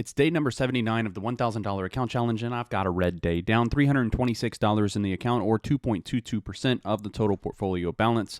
It's day number 79 of the $1,000 account challenge, and I've got a red day. Down $326 in the account, or 2.22% of the total portfolio balance.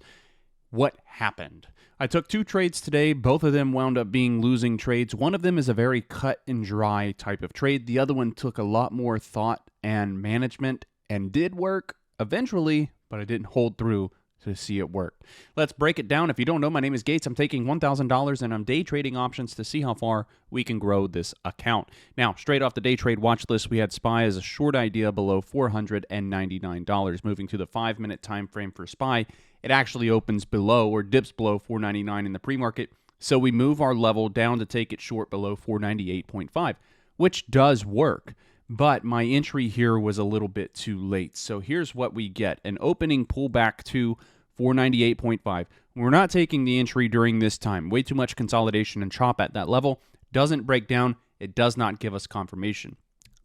What happened? I took 2 trades today. Both of them wound up being losing trades. One of them is a very cut and dry type of trade. The other one took a lot more thought and management and did work eventually, but I didn't hold through to see it work. Let's break it down. If you don't know, my name is Gates. I'm taking $1,000 and I'm day trading options to see how far we can grow this account. Now, straight off the day trade watch list, we had SPY as a short idea below $499. Moving to the 5-minute time frame for SPY, it actually opens below or dips below $499 in the pre-market. So we move our level down to take it short below $498.5, which does work. But my entry here was a little bit too late. So here's what we get. An opening pullback to 498.5. We're not taking the entry during this time. Way too much consolidation and chop at that level. Doesn't break down. It does not give us confirmation.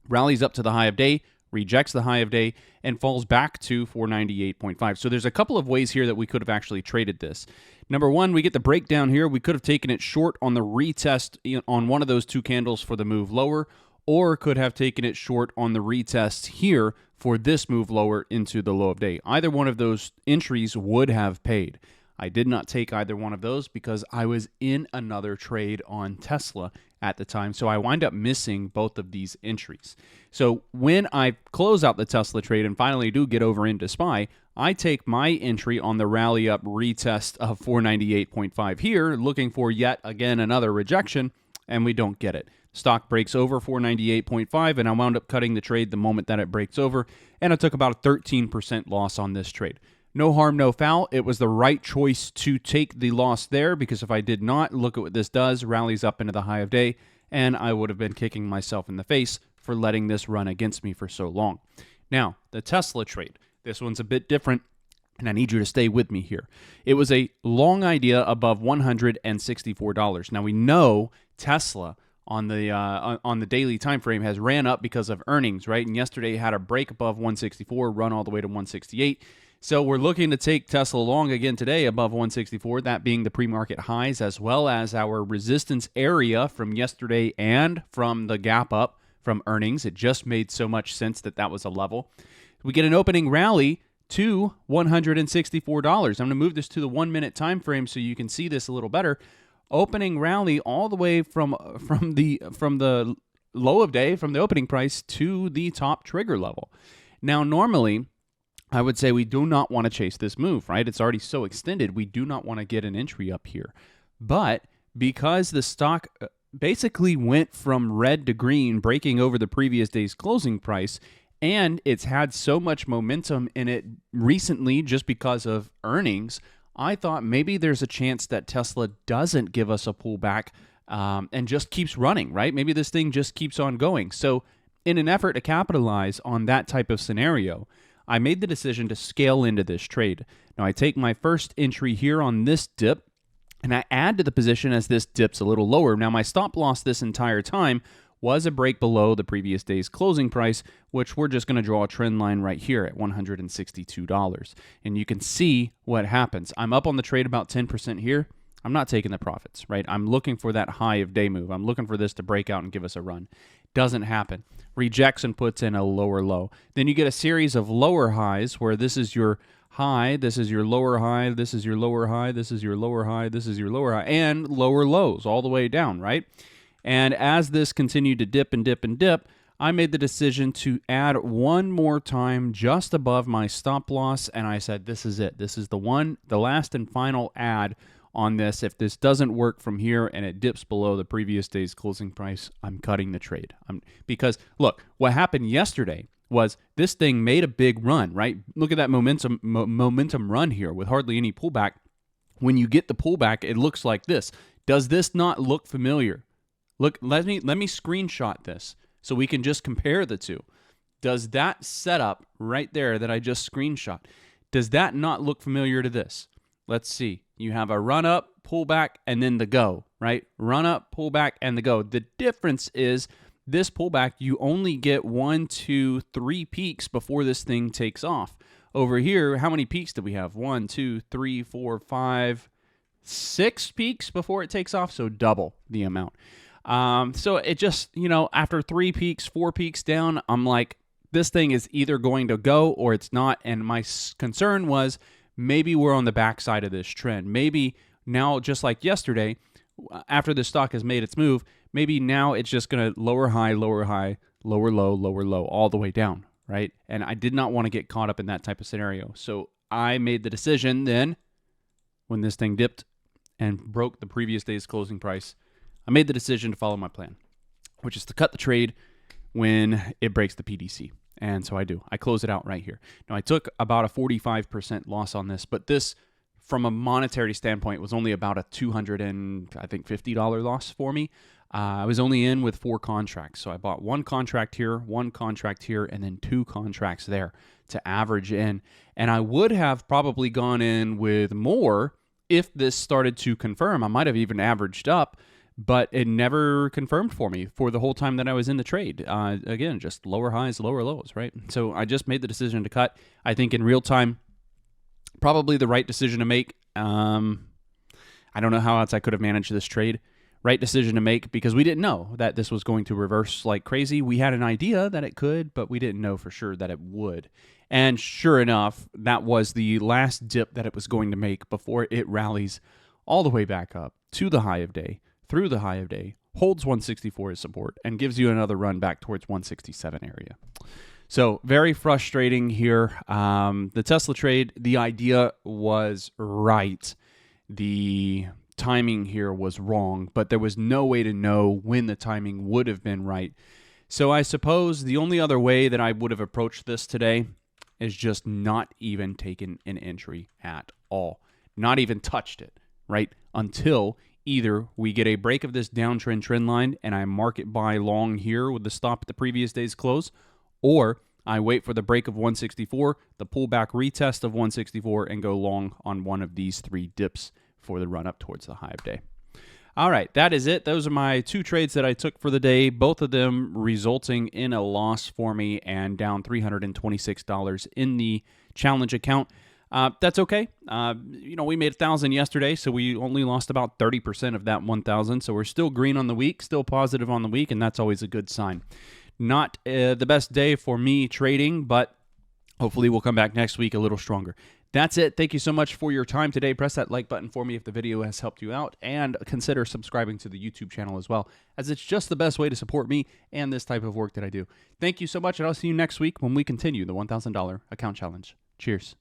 Rallies up to the high of day, rejects the high of day, and falls back to 498.5. So there's a couple of ways here that we could have actually traded this. Number one, we get the breakdown here. We could have taken it short on the retest on one of those 2 candles for the move lower, or could have taken it short on the retest here for this move lower into the low of day. Either one of those entries would have paid. I did not take either one of those because I was in another trade on Tesla at the time, so I wind up missing both of these entries. So when I close out the Tesla trade and finally do get over into SPY, I take my entry on the rally up retest of 498.5 here, looking for yet again another rejection, and we don't get it. Stock breaks over 498.5, and I wound up cutting the trade the moment that it breaks over, and I took about a 13% loss on this trade. No harm, no foul. It was the right choice to take the loss there, because if I did not, look at what this does. Rallies up into the high of day, and I would have been kicking myself in the face for letting this run against me for so long. Now, the Tesla trade. This one's a bit different, and I need you to stay with me here. It was a long idea above $164. Now, we know Tesla on the daily time frame has ran up because of earnings, right? And yesterday had a break above 164, run all the way to 168. So we're looking to take Tesla long again today above 164, that being the pre-market highs as well as our resistance area from yesterday and from the gap up from earnings. It just made so much sense that that was a level. We get an opening rally to $164. I'm going to move this to the 1-minute time frame so you can see this a little better. Opening rally all the way from the low of day, from the opening price to the top trigger level. Now, normally, I would say we do not want to chase this move, right? It's already so extended. We do not want to get an entry up here. But because the stock basically went from red to green, breaking over the previous day's closing price, and it's had so much momentum in it recently just because of earnings, I thought maybe there's a chance that Tesla doesn't give us a pullback and just keeps running, right? Maybe this thing just keeps on going. So in an effort to capitalize on that type of scenario, I made the decision to scale into this trade. Now, I take my first entry here on this dip, and I add to the position as this dips a little lower. Now, my stop loss this entire time was a break below the previous day's closing price, which we're just going to draw a trend line right here at $162. And you can see what happens. I'm up on the trade about 10% here. I'm not taking the profits, right? I'm looking for that high of day move. I'm looking for this to break out and give us a run. Doesn't happen. Rejects and puts in a lower low. Then you get a series of lower highs where this is your high, this is your lower high, this is your lower high, this is your lower high, this is your lower high, and lower lows all the way down, right? And as this continued to dip and dip and dip, I made the decision to add one more time just above my stop loss, and I said, this is it. This is the last and final add on this. If this doesn't work from here and it dips below the previous day's closing price, I'm cutting the trade. Because, look, what happened yesterday was this thing made a big run, right? Look at that momentum run here with hardly any pullback. When you get the pullback, it looks like this. Does this not look familiar? Look, let me screenshot this so we can just compare the two. Does that setup right there that I just screenshot, does that not look familiar to this? Let's see. You have a run up, pullback, and then the go, right? Run up, pullback, and the go. The difference is this pullback, you only get 1, 2, 3 peaks before this thing takes off. Over here, how many peaks do we have? 1, 2, 3, 4, 5, 6 peaks before it takes off, so double the amount. So it just, after 3 peaks, 4 peaks down, I'm like, this thing is either going to go or it's not. And my concern was maybe we're on the backside of this trend. Maybe now, just like yesterday, after the stock has made its move, maybe now it's just going to lower high, lower low, all the way down, right? And I did not want to get caught up in that type of scenario. So I made the decision then, when this thing dipped and broke the previous day's closing price, I made the decision to follow my plan, which is to cut the trade when it breaks the PDC. And so I do. I close it out right here. Now, I took about a 45% loss on this, but this, from a monetary standpoint, was only about a $250 loss for me. I was only in with 4 contracts. So I bought 1 contract here, 1 contract here, and then 2 contracts there to average in. And I would have probably gone in with more if this started to confirm. I might have even averaged up, but it never confirmed for me for the whole time that I was in the trade. Again, just lower highs, lower lows, right? So I just made the decision to cut. I think in real time, probably the right decision to make. I don't know how else I could have managed this trade. Right decision to make, because we didn't know that this was going to reverse like crazy. We had an idea that it could, but we didn't know for sure that it would. And sure enough, that was the last dip that it was going to make before it rallies all the way back up to the high of day, through the high of day, holds 164 as support, and gives you another run back towards 167 area. So very frustrating here. The Tesla trade, the idea was right. The timing here was wrong, but there was no way to know when the timing would have been right. So I suppose the only other way that I would have approached this today is just not even taken an entry at all. Not even touched it, right? Until either we get a break of this downtrend trend line and I market buy long here with the stop at the previous day's close, or I wait for the break of 164, the pullback retest of 164, and go long on one of these 3 dips for the run up towards the high of day. All right, that is it. Those are my 2 trades that I took for the day, both of them resulting in a loss for me and down $326 in the challenge account. That's okay. We made 1,000 yesterday, so we only lost about 30% of that 1,000. So we're still green on the week, still positive on the week, and that's always a good sign. Not the best day for me trading, but hopefully we'll come back next week a little stronger. That's it. Thank you so much for your time today. Press that like button for me if the video has helped you out, and consider subscribing to the YouTube channel as well, as it's just the best way to support me and this type of work that I do. Thank you so much, and I'll see you next week when we continue the $1,000 account challenge. Cheers.